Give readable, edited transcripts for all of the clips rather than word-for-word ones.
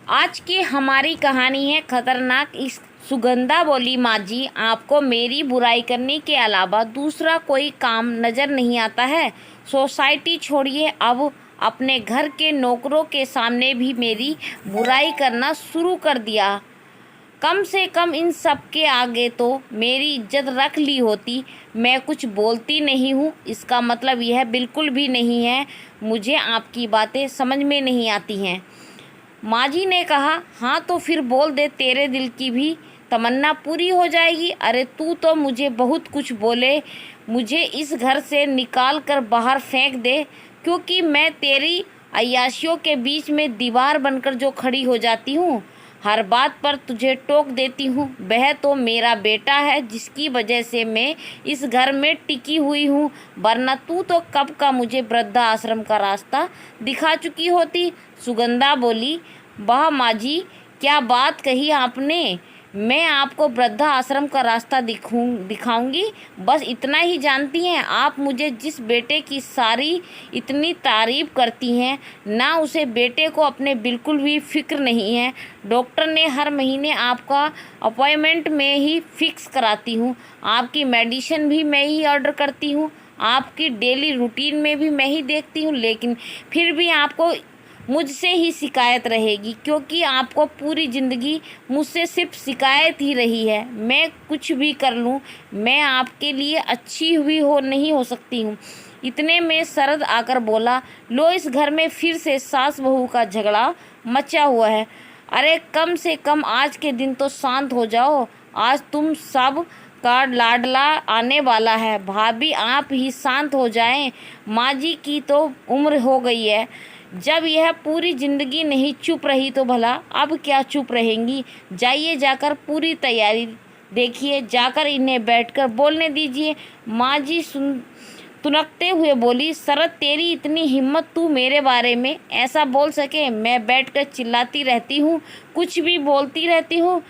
आज की हमारी कहानी है खतरनाक। इस सुगंधा बोली, माँ जी आपको मेरी बुराई करने के अलावा दूसरा कोई काम नज़र नहीं आता है। सोसाइटी छोड़िए, अब अपने घर के नौकरों के सामने भी मेरी बुराई करना शुरू कर दिया। कम से कम इन सब के आगे तो मेरी इज्जत रख ली होती। मैं कुछ बोलती नहीं हूँ, इसका मतलब यह बिल्कुल भी नहीं है मुझे आपकी बातें समझ में नहीं आती हैं। माँ जी ने कहा, हाँ तो फिर बोल दे, तेरे दिल की भी तमन्ना पूरी हो जाएगी। अरे तू तो मुझे बहुत कुछ बोले, मुझे इस घर से निकाल कर बाहर फेंक दे, क्योंकि मैं तेरी अय्याशियों के बीच में दीवार बनकर जो खड़ी हो जाती हूँ, हर बात पर तुझे टोक देती हूँ। वह तो मेरा बेटा है जिसकी वजह से मैं इस घर में टिकी हुई हूँ, वरना तू तो कब का मुझे वृद्धा आश्रम का रास्ता दिखा चुकी होती। सुगंधा बोली, वाह माँ जी, क्या बात कही आपने। मैं आपको वृद्धा आश्रम का रास्ता दिखाऊंगी। बस इतना ही जानती हैं आप, मुझे जिस बेटे की सारी इतनी तारीफ करती हैं, ना उसे बेटे को अपने बिल्कुल भी फिक्र नहीं है। डॉक्टर ने हर महीने आपका अपॉइंटमेंट में ही फिक्स कराती हूँ, आपकी मेडिसिन भी मैं ही ऑर्डर करती हूँ, आपकी डेली रूटीन में भी मैं ही देखती हूँ, लेकिन फिर भी आपको मुझसे ही शिकायत रहेगी, क्योंकि आपको पूरी ज़िंदगी मुझसे सिर्फ शिकायत ही रही है। मैं कुछ भी कर लूँ, मैं आपके लिए अच्छी हुई नहीं हो सकती हूँ। इतने में शरद आकर बोला, लो इस घर में फिर से सास बहू का झगड़ा मचा हुआ है। अरे कम से कम आज के दिन तो शांत हो जाओ, आज तुम सब का लाडला आने वाला है। भाभी आप ही शांत हो जाएं, माँ जी की तो उम्र हो गई है। जब यह पूरी ज़िंदगी नहीं चुप रही तो भला अब क्या चुप रहेंगी। जाइए, जाकर पूरी तैयारी देखिए, जाकर इन्हें बैठकर बोलने दीजिए। माँ जी तुनकते हुए बोली, शरद तेरी इतनी हिम्मत, तू मेरे बारे में ऐसा बोल सके। मैं बैठकर चिल्लाती रहती हूँ, कुछ भी बोलती रहती हूँ,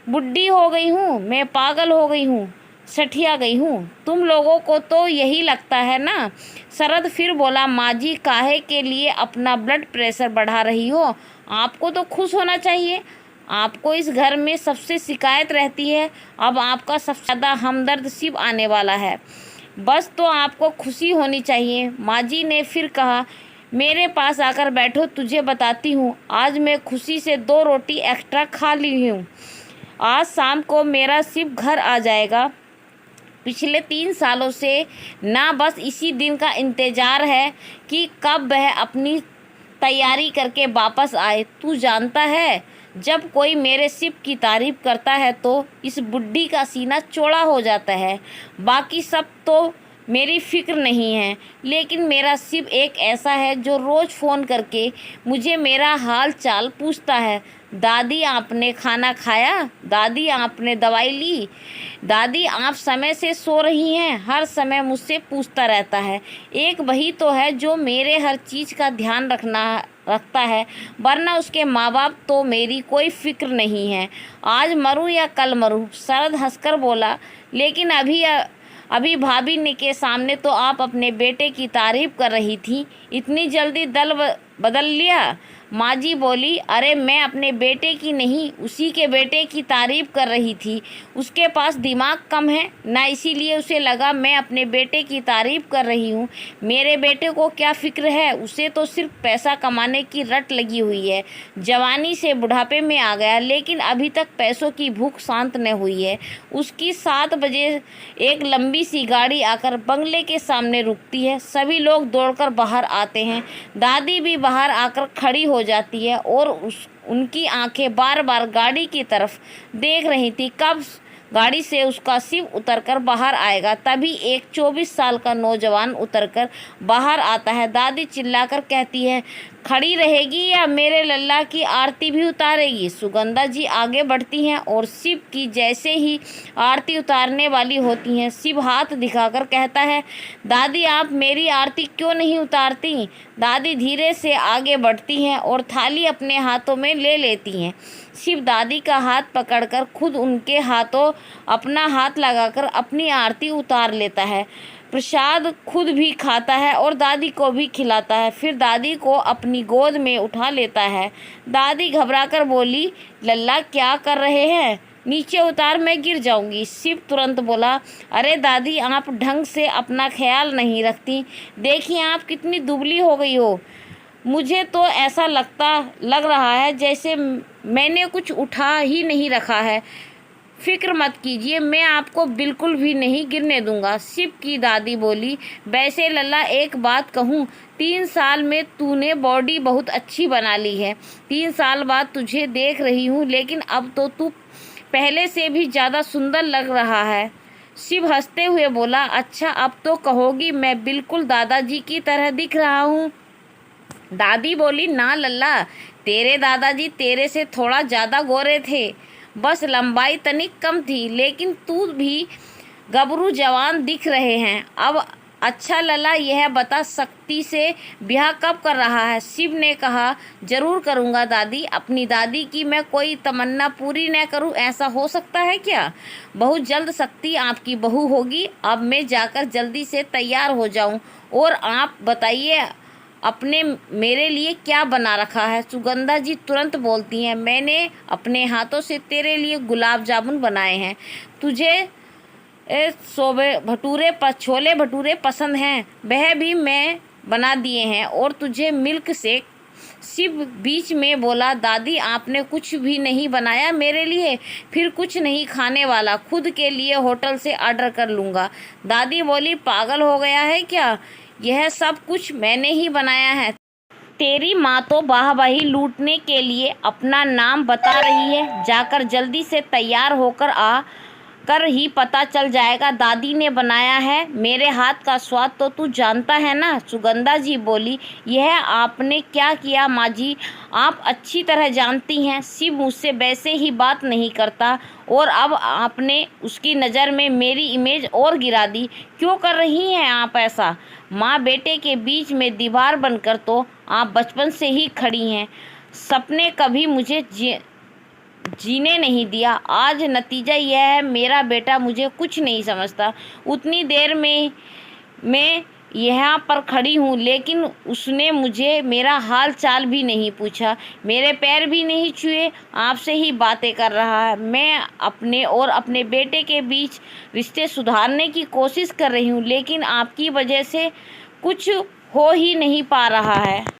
बुढ़ी हो गई हूँ, मैं पागल हो गई हूँ, सठिया गई हूँ। तुम लोगों को तो यही लगता है ना। शरद फिर बोला, माँ जी काहे के लिए अपना ब्लड प्रेशर बढ़ा रही हो, आपको तो खुश होना चाहिए। आपको इस घर में सबसे शिकायत रहती है, अब आपका सबसे ज़्यादा हमदर्द शिव आने वाला है, बस तो आपको खुशी होनी चाहिए। माँ जी ने फिर कहा, मेरे पास आकर बैठो, तुझे बताती हूँ। आज मैं खुशी से 2 रोटी एक्स्ट्रा खा ली हूँ। आज शाम को मेरा शिव घर आ जाएगा। पिछले 3 सालों से ना बस इसी दिन का इंतज़ार है कि कब वह अपनी तैयारी करके वापस आए। तू जानता है, जब कोई मेरे शिव की तारीफ करता है तो इस बुढ़ी का सीना चौड़ा हो जाता है। बाकी सब तो मेरी फिक्र नहीं है, लेकिन मेरा शिव एक ऐसा है जो रोज़ फ़ोन करके मुझे मेरा हाल चाल पूछता है। दादी आपने खाना खाया, दादी आपने दवाई ली, दादी आप समय से सो रही हैं, हर समय मुझसे पूछता रहता है। एक वही तो है जो मेरे हर चीज़ का ध्यान रखता है, वरना उसके माँ बाप तो मेरी कोई फिक्र नहीं है। आज मरूं या कल मरूं। शरद हंसकर बोला, लेकिन अभी भाभी ने के सामने तो आप अपने बेटे की तारीफ कर रही थी, इतनी जल्दी दल बदल लिया। माँ जी बोली, अरे मैं अपने बेटे की नहीं, उसी के बेटे की तारीफ कर रही थी। उसके पास दिमाग कम है ना, इसीलिए उसे लगा मैं अपने बेटे की तारीफ कर रही हूँ। मेरे बेटे को क्या फिक्र है, उसे तो सिर्फ पैसा कमाने की रट लगी हुई है। जवानी से बुढ़ापे में आ गया, लेकिन अभी तक पैसों की भूख शांत न हुई है। उसकी 7 बजे एक लंबी सी गाड़ी आकर बंगले के सामने रुकती है। सभी लोग दौड़कर बाहर आते हैं। दादी भी बाहर आकर खड़ी हो जाती है और उनकी आंखें बार बार गाड़ी की तरफ देख रही थी, कब गाड़ी से उसका शिव उतरकर बाहर आएगा। तभी एक 24 साल का नौजवान उतरकर बाहर आता है। दादी चिल्लाकर कहती है, खड़ी रहेगी या मेरे लल्ला की आरती भी उतारेगी। सुगंधा जी आगे बढ़ती हैं और शिव की जैसे ही आरती उतारने वाली होती हैं, शिव हाथ दिखाकर कहता है, दादी आप मेरी आरती क्यों नहीं उतारती। दादी धीरे से आगे बढ़ती हैं और थाली अपने हाथों में ले लेती हैं। शिव दादी का हाथ पकड़कर खुद उनके हाथों अपना हाथ लगाकर अपनी आरती उतार लेता है। प्रसाद खुद भी खाता है और दादी को भी खिलाता है, फिर दादी को अपनी गोद में उठा लेता है। दादी घबराकर बोली, लल्ला क्या कर रहे हैं? नीचे उतार, मैं गिर जाऊंगी। शिव तुरंत बोला, अरे दादी, आप ढंग से अपना ख्याल नहीं रखती। देखिए आप कितनी दुबली हो गई हो। मुझे तो ऐसा लग रहा है जैसे मैंने कुछ उठा ही नहीं रखा है। फिक्र मत कीजिए, मैं आपको बिल्कुल भी नहीं गिरने दूंगा। शिव की दादी बोली, वैसे लल्ला एक बात कहूँ, 3 साल में तूने बॉडी बहुत अच्छी बना ली है। 3 साल बाद तुझे देख रही हूँ, लेकिन अब तो तू पहले से भी ज़्यादा सुंदर लग रहा है। शिव हंसते हुए बोला, अच्छा अब तो कहोगी मैं बिल्कुल दादाजी की तरह दिख रहा हूँ? दादी बोली, ना लल्ला, तेरे दादाजी तेरे से थोड़ा ज़्यादा गोरे थे, बस लंबाई तनिक कम थी, लेकिन तू भी गबरू जवान दिख रहे हैं। अब अच्छा लल्ला, यह बता शक्ति से ब्याह कब कर रहा है? शिव ने कहा, जरूर करूँगा दादी। अपनी दादी की मैं कोई तमन्ना पूरी न करूँ, ऐसा हो सकता है क्या? बहुत जल्द शक्ति आपकी बहू होगी। अब मैं जाकर जल्दी से तैयार हो जाऊँ। और आप बताइए, अपने मेरे लिए क्या बना रखा है? सुगंधा जी तुरंत बोलती हैं, मैंने अपने हाथों से तेरे लिए गुलाब जामुन बनाए हैं। तुझे छोले भटूरे पसंद हैं, वह भी मैं बना दिए हैं, और तुझे मिल्क शेक। शिव बीच में बोला, दादी आपने कुछ भी नहीं बनाया मेरे लिए? फिर कुछ नहीं खाने वाला, खुद के लिए होटल से ऑर्डर कर लूँगा। दादी बोली, पागल हो गया है क्या? यह सब कुछ मैंने ही बनाया है। तेरी माँ तो वाहवाही लूटने के लिए अपना नाम बता रही है। जाकर जल्दी से तैयार होकर आ कर ही पता चल जाएगा दादी ने बनाया है। मेरे हाथ का स्वाद तो तू जानता है ना? सुगंधा जी बोली, यह आपने क्या किया माँ जी? आप अच्छी तरह जानती हैं शिव मुझसे वैसे ही बात नहीं करता, और अब आपने उसकी नज़र में मेरी इमेज और गिरा दी। क्यों कर रही हैं आप ऐसा? माँ बेटे के बीच में दीवार बनकर तो आप बचपन से ही खड़ी हैं। सपने कभी मुझे जीने नहीं दिया। आज नतीजा यह है, मेरा बेटा मुझे कुछ नहीं समझता। उतनी देर में मैं यहाँ पर खड़ी हूँ, लेकिन उसने मुझे मेरा हाल चाल भी नहीं पूछा, मेरे पैर भी नहीं छुए, आपसे ही बातें कर रहा है। मैं अपने और अपने बेटे के बीच रिश्ते सुधारने की कोशिश कर रही हूँ, लेकिन आपकी वजह से कुछ हो ही नहीं पा रहा है।